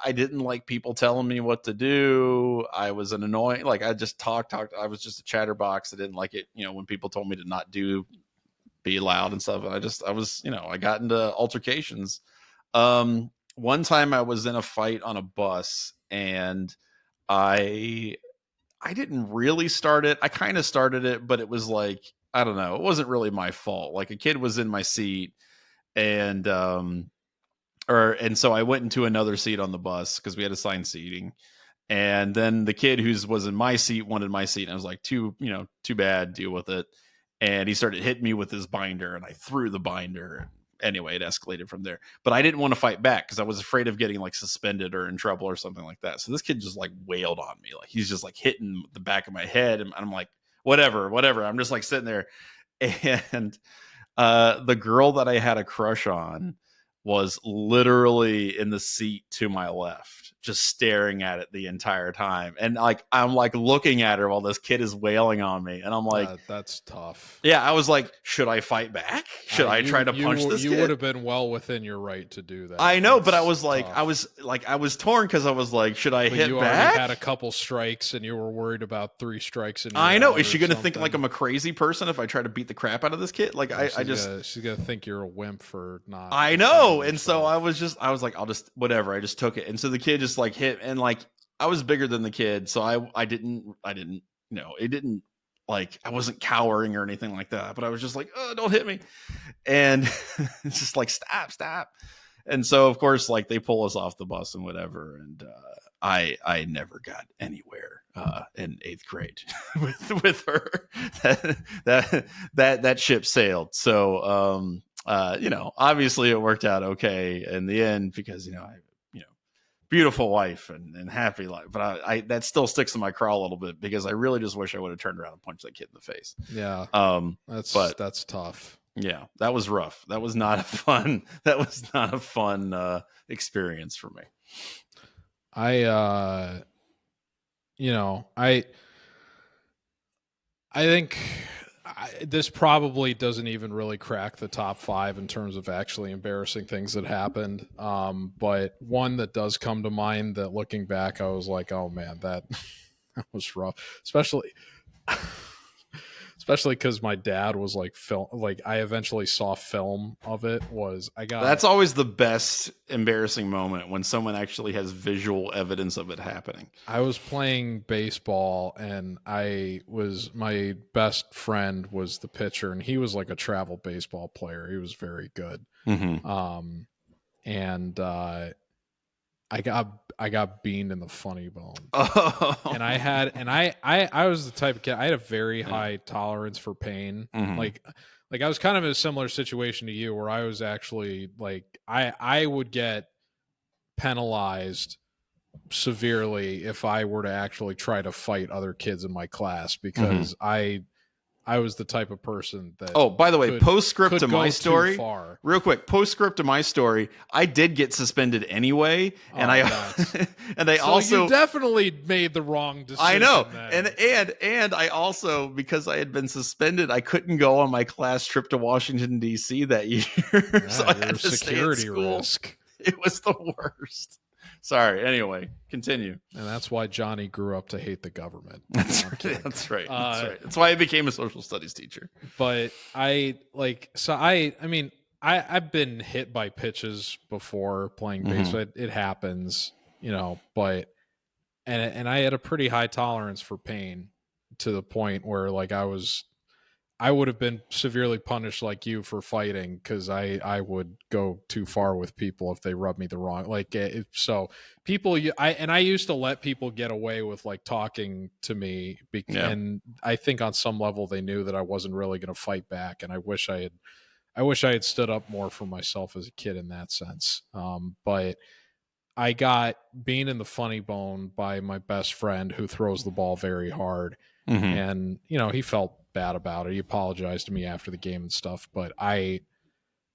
I didn't like people telling me what to do. I was an annoying, like I just talked. I was just a chatterbox. I didn't like it, when people told me to not be loud and stuff. I got into altercations. One time I was in a fight on a bus and I didn't really start it. I kind of started it, but it was like, I don't know. It wasn't really my fault. Like a kid was in my seat and so I went into another seat on the bus because we had assigned seating. And then the kid was in my seat wanted my seat. And I was like, too bad, deal with it. And he started hitting me with his binder, and I threw the binder. Anyway, it escalated from there. But I didn't want to fight back because I was afraid of getting like suspended or in trouble or something like that. So this kid just like wailed on me. Like he's just like hitting the back of my head. And I'm like, whatever. I'm just like sitting there. And the girl that I had a crush on was literally in the seat to my left, just staring at it the entire time. And like, I'm like looking at her while this kid is wailing on me. And I'm like, that's tough. Yeah. I was like, should I fight back? Should I try to punch this kid? You would have been well within your right to do that. I know, but I was like, I was torn because I was like, should I hit you back? Already had a couple strikes and you were worried about 3 strikes. I know. Is she going to think like I'm a crazy person if I try to beat the crap out of this kid? Like she's going to think you're a wimp for not. I know. And so I was like, I'll just, whatever. I just took it. And so the kid just like hit, and like, I was bigger than the kid. So I didn't, it didn't like, I wasn't cowering or anything like that, but I was just like, oh, don't hit me. And it's just like, stop. And so of course, like they pull us off the bus and whatever. And, I never got anywhere, in 8th grade with her. That ship sailed. So, obviously it worked out okay in the end because, beautiful wife and happy life. But I that still sticks in my craw a little bit because I really just wish I would have turned around and punched that kid in the face. Yeah. That's tough. Yeah, that was rough. That was not a fun experience for me. I think this probably doesn't even really crack the top 5 in terms of actually embarrassing things that happened. But one that does come to mind that looking back, I was like, oh man, that was rough, especially because my dad was like I eventually saw film of it. That's always the best embarrassing moment when someone actually has visual evidence of it happening. I was playing baseball and my best friend was the pitcher, and he was like a travel baseball player. He was very good. Mm-hmm. I got beamed in the funny bone. Oh. And I was the type of kid, I had a very high tolerance for pain. Mm-hmm. Like I was kind of in a similar situation to you where I was actually like, I would get penalized severely if I were to actually try to fight other kids in my class because I was the type of person that. Oh, by the way, postscript to my story, real quick. Postscript to my story, I did get suspended anyway, and also you definitely made the wrong decision. I know, then. and I also, because I had been suspended, I couldn't go on my class trip to Washington D.C. that year, so I had to security stay at school. Risk. It was the worst. Sorry. Anyway, continue. And that's why Johnny grew up to hate the government. That's right. That's right. That's why I became a social studies teacher. But I've been hit by pitches before playing baseball. It happens, but and I had a pretty high tolerance for pain to the point where like I would have been severely punished like you for fighting because I would go too far with people if they rubbed me the wrong. I used to let people get away with like talking to me, and I think on some level they knew that I wasn't really going to fight back, and I wish I had stood up more for myself as a kid in that sense. But I got beaten in the funny bone by my best friend who throws the ball very hard, and he felt bad about it. He apologized to me after the game and stuff, but I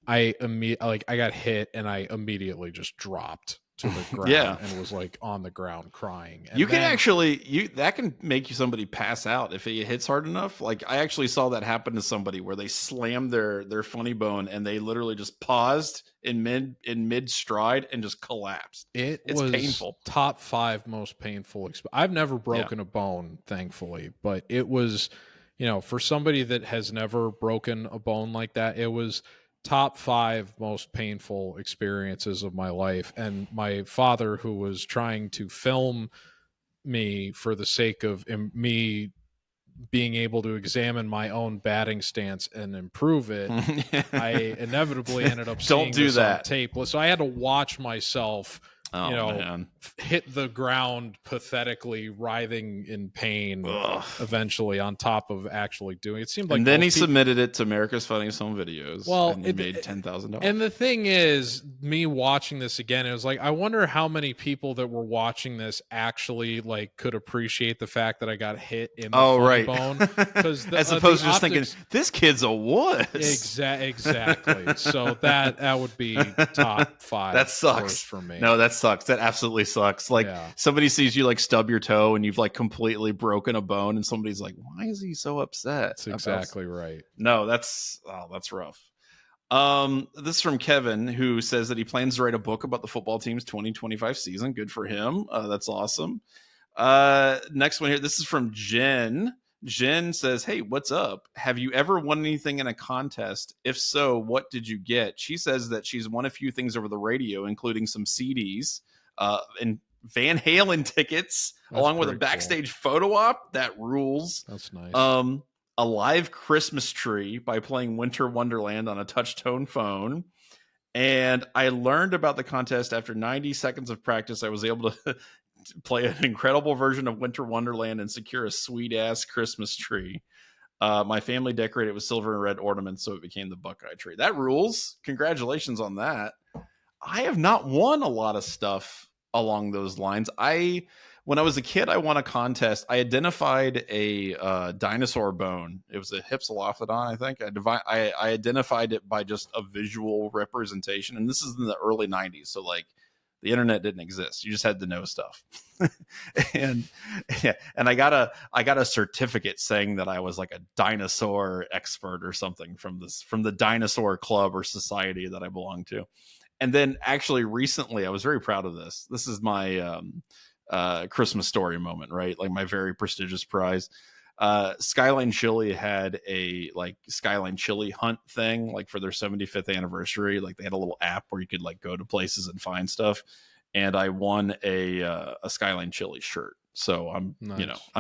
got hit and I immediately just dropped to the ground and was like on the ground crying. And that can make somebody pass out if it hits hard enough. Like I actually saw that happen to somebody where they slammed their funny bone and they literally just paused in mid stride and just collapsed. It's painful. Top 5 most painful. I've never broken a bone, thankfully, but it was, for somebody that has never broken a bone like that, it was top 5 most painful experiences of my life. And my father, who was trying to film me for the sake of me being able to examine my own batting stance and improve it, I inevitably ended up seeing this on tape. So I had to watch myself hit the ground pathetically, writhing in pain. Eventually, on top of actually doing it, seemed like. And then he submitted it to America's Funniest Home Videos. Well, and he made $10,000. And the thing is, me watching this again, it was like, I wonder how many people that were watching this actually like could appreciate the fact that I got hit in the funny bone, because as opposed to just thinking this kid's a wuss. Exactly. So that would be top 5. That sucks for me. No, that sucks. That absolutely sucks. Like somebody sees you like stub your toe and you've like completely broken a bone, and somebody's like, "Why is he so upset?" That's exactly right. No, that's rough. This is from Kevin, who says that he plans to write a book about the football team's 2025 season. Good for him. That's awesome. Next one here. This is from Jen. Jen says, "Hey, what's up? Have you ever won anything in a contest? If so, what did you get?" She says that she's won a few things over the radio, including some CDs, and Van Halen tickets, along with a backstage photo op. That rules. That's nice. A live Christmas tree by playing Winter Wonderland on a touch-tone phone. And I learned about the contest after 90 seconds of practice. I was able to play an incredible version of Winter Wonderland and secure a sweet-ass Christmas tree. My family decorated it with silver and red ornaments, so it became the Buckeye tree. That rules. Congratulations on that. I have not won a lot of stuff along those lines. When I was a kid, I won a contest. I identified a dinosaur bone. It was a Hypsilophodon, I think. I identified it by just a visual representation. And this is in the early 90s. So like the internet didn't exist. You just had to know stuff. and I got a certificate saying that I was like a dinosaur expert or something from the dinosaur club or society that I belonged to. And then actually recently, I was very proud of this. This is my Christmas story moment, right? Like my very prestigious prize. Skyline Chili had a like Skyline Chili hunt thing, like for their 75th anniversary. Like they had a little app where you could like go to places and find stuff. And I won a Skyline Chili shirt. So I'm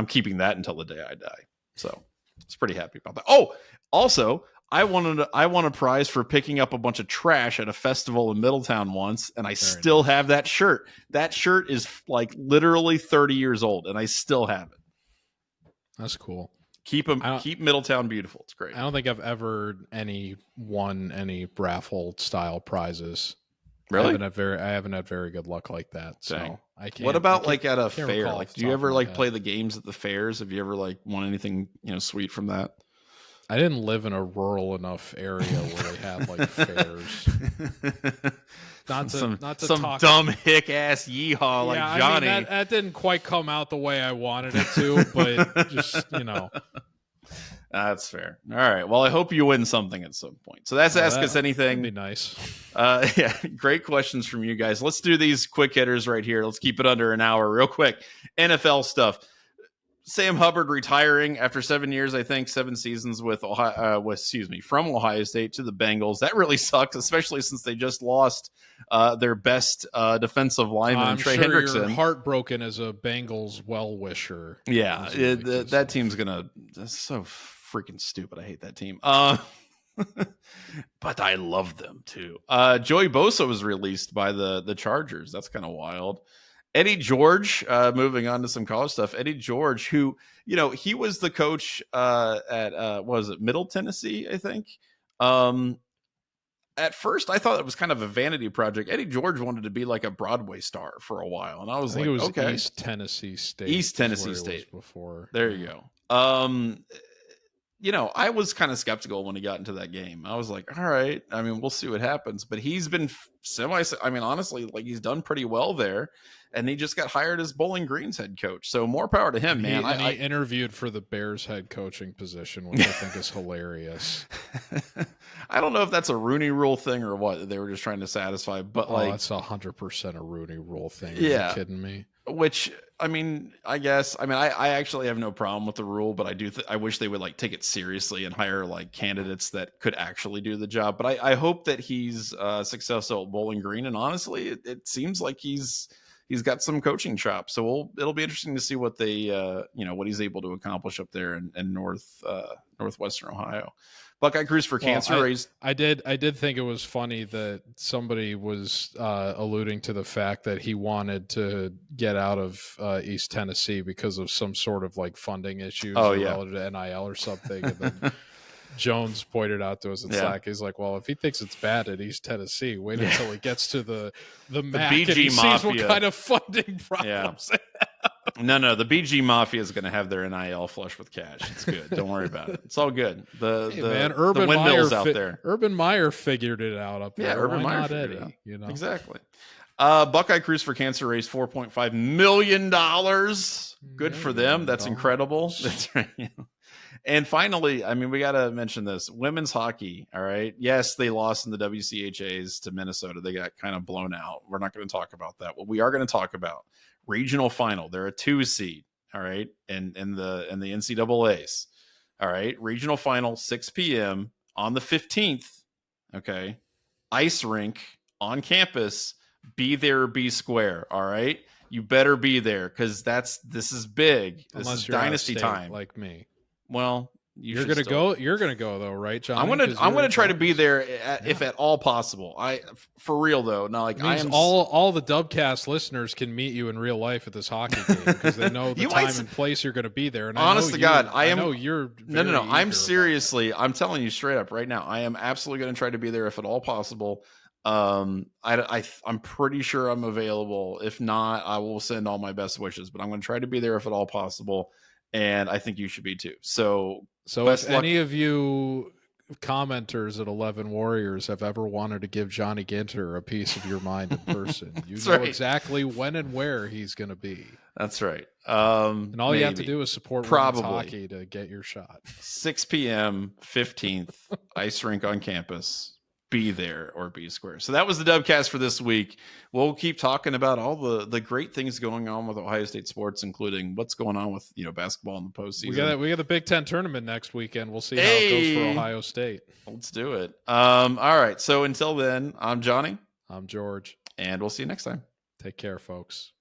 keeping that until the day I die. So I was pretty happy about that. Oh, also, I won a prize for picking up a bunch of trash at a festival in Middletown once, and I still have that shirt. That shirt is like literally 30 years old, and I still have it. That's cool. Keep Middletown beautiful. It's great. I don't think I've ever won any raffle style prizes. Really? I haven't had very good luck like that. So I can't. What about like at a fair? Like, do you ever like head. play the games at the fairs? Have you ever like won anything sweet from that? I didn't live in a rural enough area where they had like fairs. Not to some talk. Dumb hick ass yeehaw like Johnny. I mean, that didn't quite come out the way I wanted it to, but just That's fair. All right. Well, I hope you win something at some point. So that's Ask Us Anything. That'd be nice. Yeah, great questions from you guys. Let's do these quick hitters right here. Let's keep it under an hour real quick. NFL stuff. Sam Hubbard retiring after 7 years, I think 7 seasons with from Ohio State to the Bengals. That really sucks, especially since they just lost their best defensive lineman, Trey Hendrickson. You're heartbroken as a Bengals well-wisher. Yeah, that team's that's so freaking stupid. I hate that team. But I love them too. Joey Bosa was released by the Chargers. That's kind of wild. Eddie George, moving on to some college stuff. Eddie George, who, he was the coach at Middle Tennessee, I think. At first, I thought it was kind of a vanity project. Eddie George wanted to be like a Broadway star for a while, and I was like, it was okay. East Tennessee State. East Tennessee State. Before. There you go. I was kind of skeptical when he got into that game. I was like, all right, I mean, we'll see what happens. But he's been honestly, like he's done pretty well there. And he just got hired as Bowling Green's head coach. So more power to him, man. He interviewed for the Bears head coaching position, which I think is hilarious. I don't know if that's a Rooney Rule thing or what they were just trying to satisfy. But that's 100% a Rooney Rule thing. Are you kidding me? Which, I guess, I actually have no problem with the rule, but I wish they would like take it seriously and hire like candidates that could actually do the job. But I hope that he's successful at Bowling Green. And honestly, it seems like he's got some coaching chops. So it'll be interesting to see what what he's able to accomplish up there in Northwestern Ohio. Buckeye Cruise for Cancer raised. I did think it was funny that somebody was alluding to the fact that he wanted to get out of East Tennessee because of some sort of like funding issues relative to NIL or something. And then Jones pointed out to us in Slack, he's like, well, if he thinks it's bad at East Tennessee, wait until he gets to the MAC BG and he Mafia. sees what kind of funding problems they have. No, the BG Mafia is going to have their NIL flush with cash. It's good. Don't worry about it. It's all good. Urban windmills Meyer out there. Urban Meyer figured it out up there. Yeah, Urban Why Meyer not figured Eddie? it out. You know? Exactly. Buckeye Cruise for Cancer raised $4.5 million. Good for them. That's incredible. That's right. And finally, I mean, we got to mention this. Women's hockey, all right? Yes, they lost in the WCHAs to Minnesota. They got kind of blown out. We're not going to talk about that. What we are going to talk about, regional final. They're a 2 seed, all right, in the NCAAs. All right, regional final, 6 p.m. on the 15th, okay? Ice rink on campus. Be there or be square, all right? You better be there because this is big. This is dynasty time. Like me. Well, you're gonna go. You're gonna go though, right, John? I'm gonna try to be there if at all possible. For real though. Not like I am. All the Dubcast listeners can meet you in real life at this hockey game because they know the time and place you're going to be there. And honest to God, I know you're no. I'm seriously. I'm telling you straight up right now. I am absolutely going to try to be there if at all possible. I'm pretty sure I'm available. If not, I will send all my best wishes. But I'm going to try to be there if at all possible. And I think you should be too. So if any of you commenters at 11 Warriors have ever wanted to give Johnny Ginter a piece of your mind in person, you know exactly when and where he's going to be. That's right. And all you have to do is support women's hockey to get your shot. 6 p.m. 15th, ice rink on campus. Be there or be square. So that was the Dubcast for this week. We'll keep talking about all the great things going on with Ohio State sports, including what's going on with basketball in the postseason. We got the Big Ten tournament next weekend. We'll see how it goes for Ohio State. Let's do it. All right. So until then, I'm Johnny. I'm George. And we'll see you next time. Take care, folks.